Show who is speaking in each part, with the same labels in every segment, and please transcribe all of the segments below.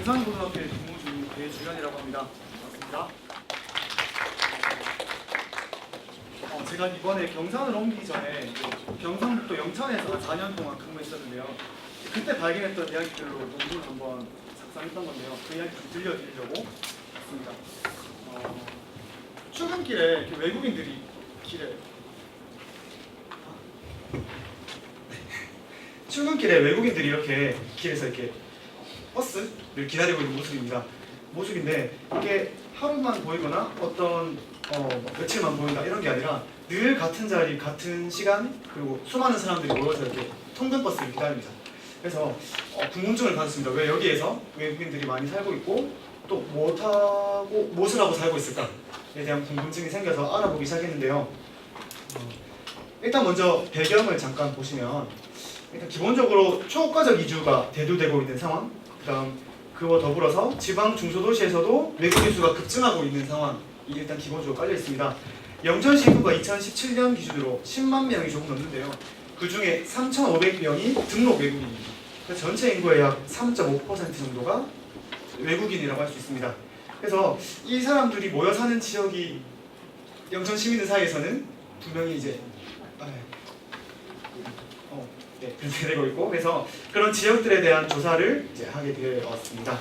Speaker 1: 경상고등학교에 근무 중인 배주현이라고 합니다. 반갑습니다. 제가 이번에 경산을 옮기기 전에 경상북도 영천에서 한 4년 동안 근무했었는데요. 그때 발견했던 이야기들로 논문을 한번 작성했던 건데요. 그 이야기 좀 들려드리려고 왔습니다. 출근길에 이렇게 외국인들이 이렇게 길에서 이렇게 버스를 기다리고 있는 모습인데 이게 하루만 보이거나 어떤 며칠만 보인다 이런 게 아니라 늘 같은 자리, 같은 시간, 그리고 수많은 사람들이 모여서 이렇게 통근 버스를 기다립니다. 그래서 궁금증을 가졌습니다. 왜 여기에서 외국인들이 많이 살고 있고 또 무엇을 하고 살고 있을까에 대한 궁금증이 생겨서 알아보기 시작했는데요. 일단 먼저 배경을 잠깐 보시면 일단 기본적으로 초고가적 이주가 대두되고 있는 상황, 그다음 그와 더불어서 지방 중소도시에서도 외국인 수가 급증하고 있는 상황이 일단 기본적으로 깔려 있습니다. 영천시 인구가 2017년 기준으로 10만 명이 조금 넘는데요. 그 중에 3,500명이 등록 외국인입니다. 그래서 전체 인구의 약 3.5% 정도가 외국인이라고 할 수 있습니다. 그래서 이 사람들이 모여 사는 지역이 영천 시민들 사이에서는 분명히 이제 그렇게 되고 있고, 그래서 그런 지역들에 대한 조사를 이제 하게 되었습니다.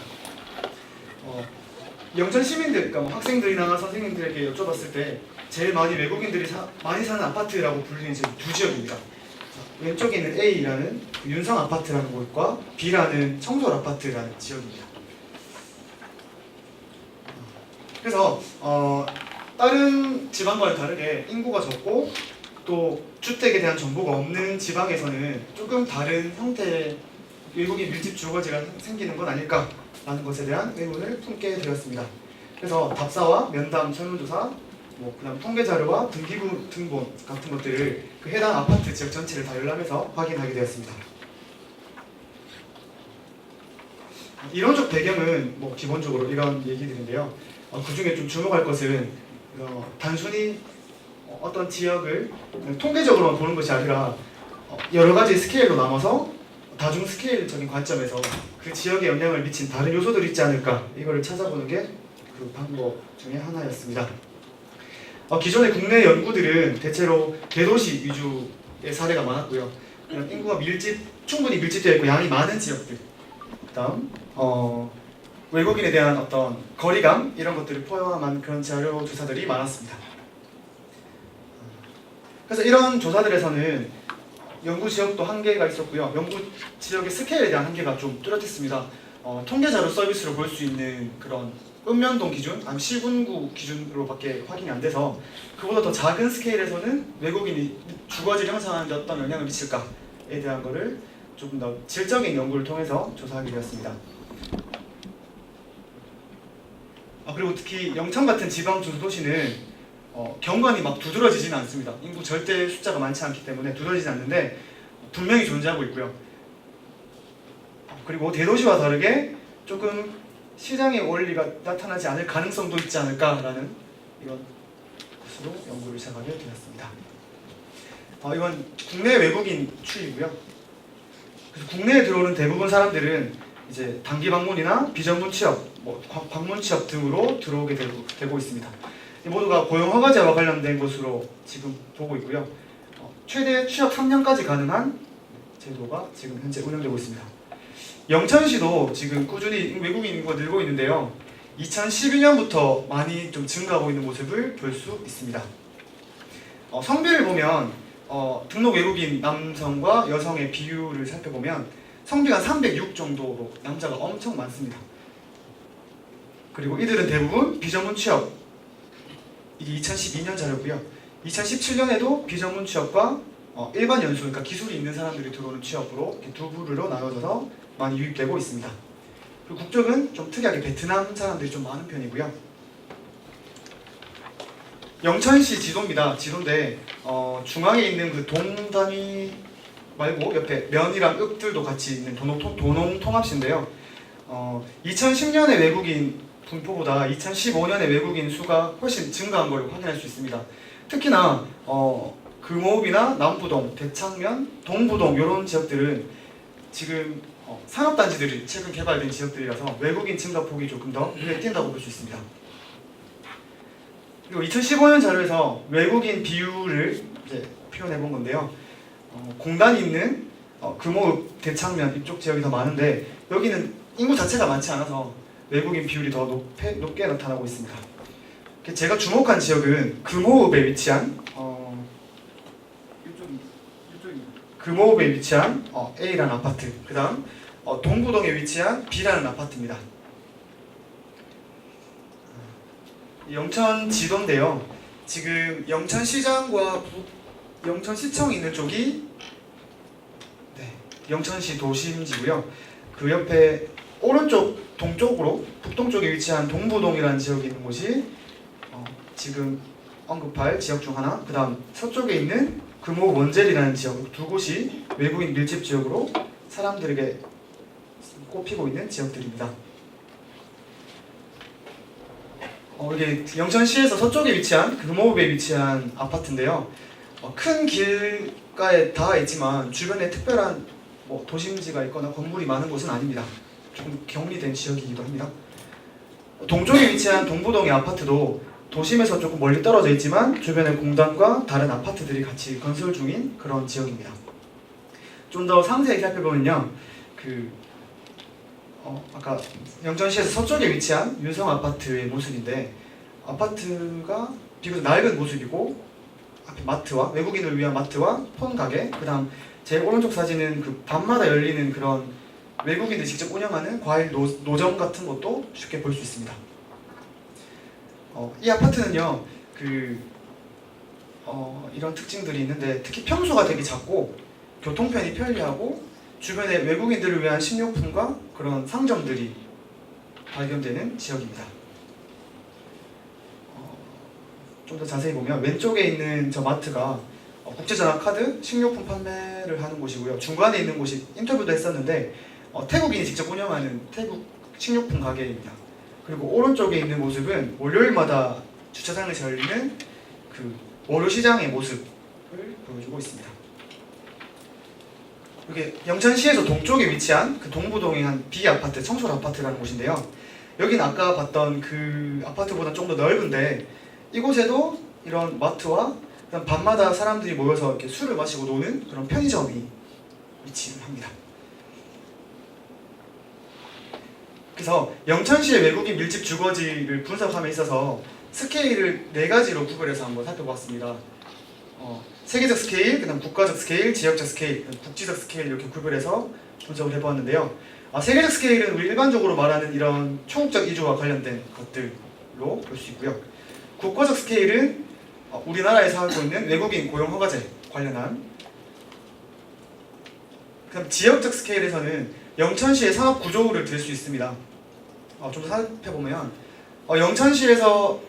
Speaker 1: 영천 시민들, 그러니까 학생들이나 선생님들에게 여쭤봤을 때 제일 많이 외국인들이 많이 사는 아파트라고 불리는 지금 두 지역입니다. 왼쪽에 있는 A라는 윤성 아파트라는 곳과 B라는 청솔 아파트라는 지역입니다. 그래서 다른 지방과는 다르게 인구가 적고 또 주택에 대한 정보가 없는 지방에서는 조금 다른 형태의 외국인 밀집 주거지가 생기는 건 아닐까라는 것에 대한 의문을 품게 되었습니다. 그래서 답사와 면담, 설문조사, 그다음 통계 자료와 등기부 등본 같은 것들을 그 해당 아파트 지역 전체를 다 열람해서 확인하게 되었습니다. 이론적 배경은 기본적으로 이런 얘기들인데요. 그 중에 좀 주목할 것은 단순히 어떤 지역을 통계적으로만 보는 것이 아니라 여러 가지 스케일로 나눠서 다중 스케일적인 관점에서 그 지역에 영향을 미친 다른 요소들이 있지 않을까, 이거를 찾아보는 게 그 방법 중에 하나였습니다. 기존의 국내 연구들은 대체로 대도시 위주의 사례가 많았고요. 인구가 충분히 밀집되어 있고 양이 많은 지역들, 그다음 외국인에 대한 어떤 거리감 이런 것들을 포함한 그런 자료 조사들이 많았습니다. 그래서 이런 조사들에서는 연구 지역도 한계가 있었고요. 연구 지역의 스케일에 대한 한계가 좀 뚜렷했습니다. 통계 자료 서비스로 볼 수 있는 그런 읍면동 기준, 아니면 시군구 기준으로밖에 확인이 안 돼서 그보다 더 작은 스케일에서는 외국인이 주거지를 형성하는 데 어떤 영향을 미칠까에 대한 거를 조금 더 질적인 연구를 통해서 조사하게 되었습니다. 그리고 특히 영천 같은 지방 중소도시는 경관이 막 두드러지지는 않습니다. 인구 절대 숫자가 많지 않기 때문에 두드러지지 않는데 분명히 존재하고 있고요. 그리고 대도시와 다르게 조금 시장의 원리가 나타나지 않을 가능성도 있지 않을까라는 이런 것으로 연구를 시작하게 되었습니다. 이건 국내 외국인 추이고요. 그래서 국내에 들어오는 대부분 사람들은 이제 단기 방문이나 비전문 취업, 방문 취업 등으로 들어오게 되고 있습니다. 모두가 고용 허가제와 관련된 것으로 지금 보고 있고요. 최대 취업 3년까지 가능한 제도가 지금 현재 운영되고 있습니다. 영천시도 지금 꾸준히 외국인 인구가 늘고 있는데요. 2012년부터 많이 좀 증가하고 있는 모습을 볼 수 있습니다. 성비를 보면 등록 외국인 남성과 여성의 비율을 살펴보면 성비가 306 정도로 남자가 엄청 많습니다. 그리고 이들은 대부분 비전문 취업, 이게 2012년 자료고요. 2017년에도 비전문 취업과 일반 연수, 그러니까 기술이 있는 사람들이 들어오는 취업으로 이렇게 두 부류로 나눠져서 많이 유입되고 있습니다. 그리고 국적은 좀 특이하게 베트남 사람들이 좀 많은 편이고요. 영천시 지도입니다. 지도인데 중앙에 있는 그 동 단위 말고 옆에 면이랑 읍들도 같이 있는 도농 통합시인데요. 2010년의 외국인 분포보다 2015년의 외국인 수가 훨씬 증가한 걸 확인할 수 있습니다. 특히나 금호읍이나 남부동, 대창면, 동부동 이런 지역들은 지금 산업단지들이 최근 개발된 지역들이라서 외국인 증가폭이 조금 더 눈에 띈다고 볼 수 있습니다. 그리고 2015년 자료에서 외국인 비율을 이제 표현해 본 건데요. 공단이 있는 금호읍, 대창면 이쪽 지역이 더 많은데 여기는 인구 자체가 많지 않아서 외국인 비율이 더 높게 나타나고 있습니다. 제가 주목한 지역은 금호읍에 위치한 금호읍에 위치한 A라는 아파트, 그 다음 동부동에 위치한 B라는 아파트입니다. 영천 지도인데요. 지금 영천시장과 영천시청이 있는 쪽이 영천시 도심지고요. 그 옆에 오른쪽 동쪽으로 북동쪽에 위치한 동부동이라는 지역이 있는 곳이 지금 언급할 지역 중 하나, 그 다음 서쪽에 있는 금호 원젤이라는 지역, 두 곳이 외국인 밀집 지역으로 사람들에게 꼽히고 있는 지역들입니다. 이게 영천시에서 서쪽에 위치한 금호읍에 위치한 아파트인데요. 큰 길가에 닿아 있지만 주변에 특별한 도심지가 있거나 건물이 많은 곳은 아닙니다. 조금 격리된 지역이기도 합니다. 동쪽에 위치한 동부동의 아파트도 도심에서 조금 멀리 떨어져 있지만 주변에 공단과 다른 아파트들이 같이 건설 중인 그런 지역입니다. 좀 더 상세히 살펴보면요, 아까 영천시에서 서쪽에 위치한 윤성 아파트의 모습인데, 아파트가 비교적 낡은 모습이고 앞에 마트와 외국인을 위한 마트와 폰 가게, 그 다음 제 오른쪽 사진은 그 밤마다 열리는 그런 외국인들이 직접 운영하는 과일 노점 같은 것도 쉽게 볼 수 있습니다. 이 아파트는요, 이런 특징들이 있는데, 특히 평수가 되게 작고 교통편이 편리하고 주변에 외국인들을 위한 식료품과 그런 상점들이 발견되는 지역입니다. 좀 더 자세히 보면 왼쪽에 있는 저 마트가 국제전화카드, 식료품 판매를 하는 곳이고요. 중간에 있는 곳이 인터뷰도 했었는데 태국인이 직접 운영하는 태국 식료품 가게입니다. 그리고 오른쪽에 있는 모습은 월요일마다 주차장에서 열리는 그 월요시장의 모습을 보여주고 있습니다. 이게 영천시에서 동쪽에 위치한 그 동부동의 한 B아파트, 청솔 아파트라는 곳인데요. 여기는 아까 봤던 그 아파트보다 좀 더 넓은데 이곳에도 이런 마트와 밤마다 사람들이 모여서 이렇게 술을 마시고 노는 그런 편의점이 위치를 합니다. 그래서 영천시의 외국인 밀집 주거지를 분석함에 있어서 스케일을 4가지로 구별해서 한번 살펴봤습니다. 세계적 스케일, 그다음 국가적 스케일, 지역적 스케일, 국지적 스케일 이렇게 구별해서 분석을 해보았는데요. 세계적 스케일은 우리 일반적으로 말하는 이런 초국적 이주와 관련된 것들로 볼 수 있고요. 국가적 스케일은 우리나라에서 하고 있는 외국인 고용 허가제 관련한. 그럼 지역적 스케일에서는 영천시의 산업 구조를 들 수 있습니다. 좀 더 살펴보면 영천시에서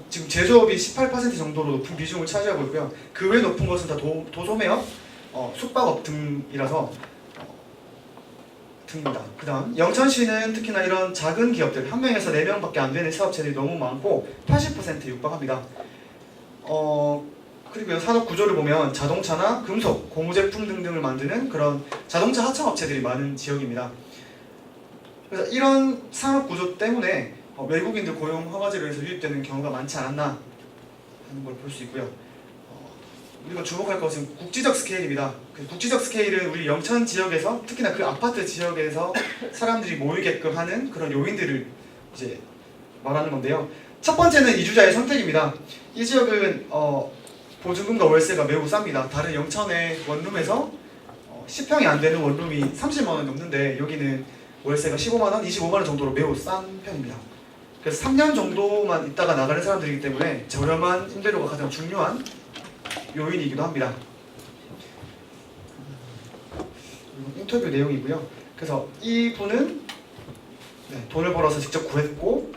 Speaker 1: 지금 제조업이 18% 정도로 높은 비중을 차지하고 있고요. 그 외 높은 것은 다 도소매업, 숙박업 등이라서 등입니다. 그 다음 영천시는 특히나 이런 작은 기업들 1명에서 4명밖에 안 되는 사업체들이 너무 많고 80%에 육박합니다. 그리고 산업 구조를 보면 자동차나 금속, 고무제품 등등을 만드는 그런 자동차 하청업체들이 많은 지역입니다. 그래서 이런 산업 구조 때문에 외국인들 고용 허가제로 해서 유입되는 경우가 많지 않았나 하는 걸 볼 수 있고요. 우리가 주목할 것은 국지적 스케일입니다. 그 국지적 스케일은 우리 영천 지역에서 특히나 그 아파트 지역에서 사람들이 모이게끔 하는 그런 요인들을 이제 말하는 건데요. 첫 번째는 이주자의 선택입니다. 이 지역은 보증금과 월세가 매우 쌉니다. 다른 영천의 원룸에서 10평이 안 되는 원룸이 30만 원 넘는데 여기는 월세가 15만 원, 25만 원 정도로 매우 싼 편입니다. 그래서 3년 정도만 있다가 나가는 사람들이기 때문에 저렴한 임대료가 가장 중요한 요인이기도 합니다. 인터뷰 내용이고요. 그래서 이분은 돈을 벌어서 직접 구했고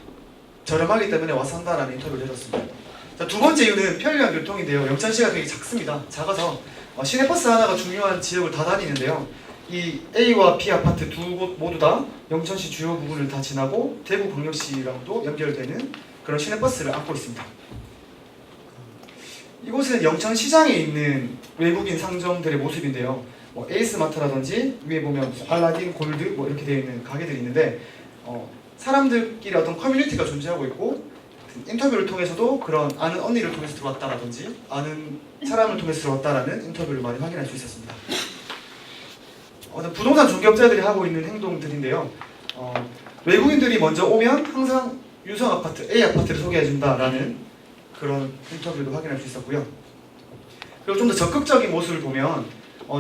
Speaker 1: 저렴하기 때문에 와서 산다라는 인터뷰를 해줬습니다. 자, 두 번째 이유는 편리한 교통인데요. 영천시가 되게 작습니다. 작아서 시내버스 하나가 중요한 지역을 다 다니는데요. 이 A와 B 아파트 두 곳 모두 다 영천시 주요 부분을 다 지나고 대구광역시랑도 연결되는 그런 시내버스를 안고 있습니다. 이곳은 영천시장에 있는 외국인 상점들의 모습인데요. 뭐 에이스마트라든지 위에 보면 알라딘, 골드 뭐 이렇게 되어 있는 가게들이 있는데 사람들끼리 어떤 커뮤니티가 존재하고 있고 인터뷰를 통해서도 그런 아는 언니를 통해서 들어왔다라든지 아는 사람을 통해서 들어왔다라는 인터뷰를 많이 확인할 수 있었습니다. 부동산 중개업자들이 하고 있는 행동들인데요. 외국인들이 먼저 오면 항상 유성 아파트, A 아파트를 소개해준다라는 그런 인터뷰도 확인할 수 있었고요. 그리고 좀 더 적극적인 모습을 보면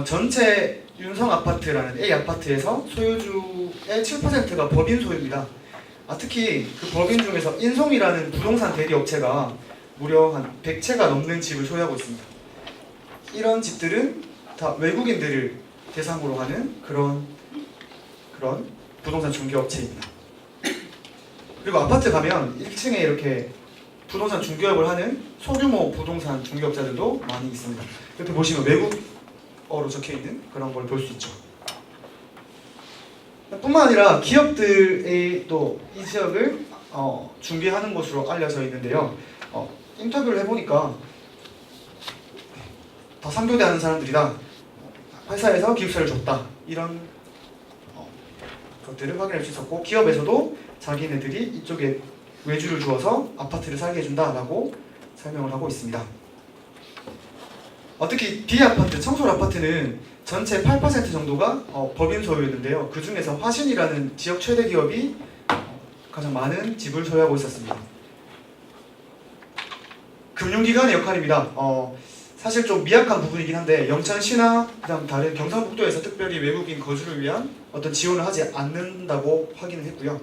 Speaker 1: 전체 윤성 아파트라는 A 아파트에서 소유주의 7%가 법인 소유입니다. 특히 그 법인 중에서 인송이라는 부동산 대리 업체가 무려 한 100채가 넘는 집을 소유하고 있습니다. 이런 집들은 다 외국인들을 대상으로 하는 그런 부동산 중개업체입니다. 그리고 아파트 가면 1층에 이렇게 부동산 중개업을 하는 소규모 부동산 중개업자들도 많이 있습니다. 옆에 보시면 외국어로 적혀있는 그런 걸 볼 수 있죠. 뿐만 아니라 기업들이 또 이 지역을 중개하는 곳으로 알려져 있는데요. 인터뷰를 해보니까 다 3교대 하는 사람들이다. 회사에서 기숙사를 줬다. 이런 것들을 확인할 수 있었고 기업에서도 자기네들이 이쪽에 외주를 주어서 아파트를 살게 해준다라고 설명을 하고 있습니다. 특히 D 아파트, 청솔 아파트는 전체 8% 정도가 법인 소유였는데요. 그 중에서 화신이라는 지역 최대 기업이 가장 많은 집을 소유하고 있었습니다. 금융기관의 역할입니다. 사실 좀 미약한 부분이긴 한데 영천시나 그다음 다른 경상북도에서 특별히 외국인 거주를 위한 어떤 지원을 하지 않는다고 확인을 했고요.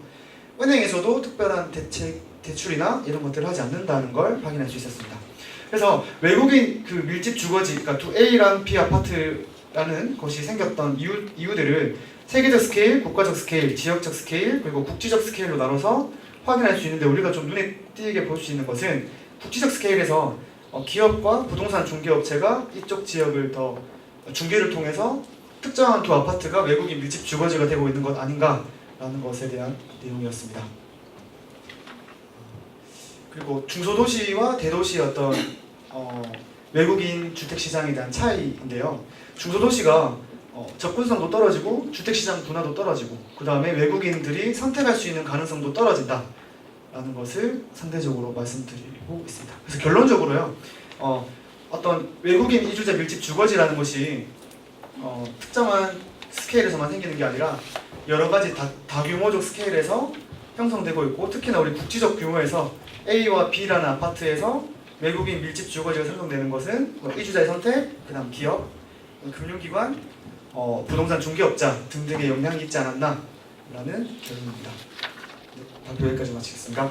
Speaker 1: 은행에서도 특별한 대출이나 이런 것들을 하지 않는다는 걸 확인할 수 있었습니다. 그래서 외국인 그 밀집 주거지, 그러니까 2A랑 B 아파트라는 것이 생겼던 이유들을 세계적 스케일, 국가적 스케일, 지역적 스케일, 그리고 국지적 스케일로 나눠서 확인할 수 있는데 우리가 좀 눈에 띄게 볼 수 있는 것은 국지적 스케일에서 기업과 부동산 중개업체가 이쪽 지역을 더 중개를 통해서 특정한 두 아파트가 외국인 밀집 주거지가 되고 있는 것 아닌가라는 것에 대한 내용이었습니다. 그리고 중소도시와 대도시의 어떤 외국인 주택시장에 대한 차이인데요. 중소도시가 접근성도 떨어지고 주택시장 분화도 떨어지고 그 다음에 외국인들이 선택할 수 있는 가능성도 떨어진다 라는 것을 상대적으로 말씀드리고 있습니다. 그래서 결론적으로요, 어떤 외국인 이주자 밀집 주거지라는 것이 특정한 스케일에서만 생기는 게 아니라 여러 가지 다규모적 스케일에서 형성되고 있고 특히나 우리 국지적 규모에서 A와 B라는 아파트에서 외국인 밀집 주거지가 형성되는 것은 이주자의 선택, 그 다음 기업, 금융기관, 부동산 중개업자 등등의 영향이 있지 않았나 라는 결론입니다. 발표 여기까지 마치겠습니다.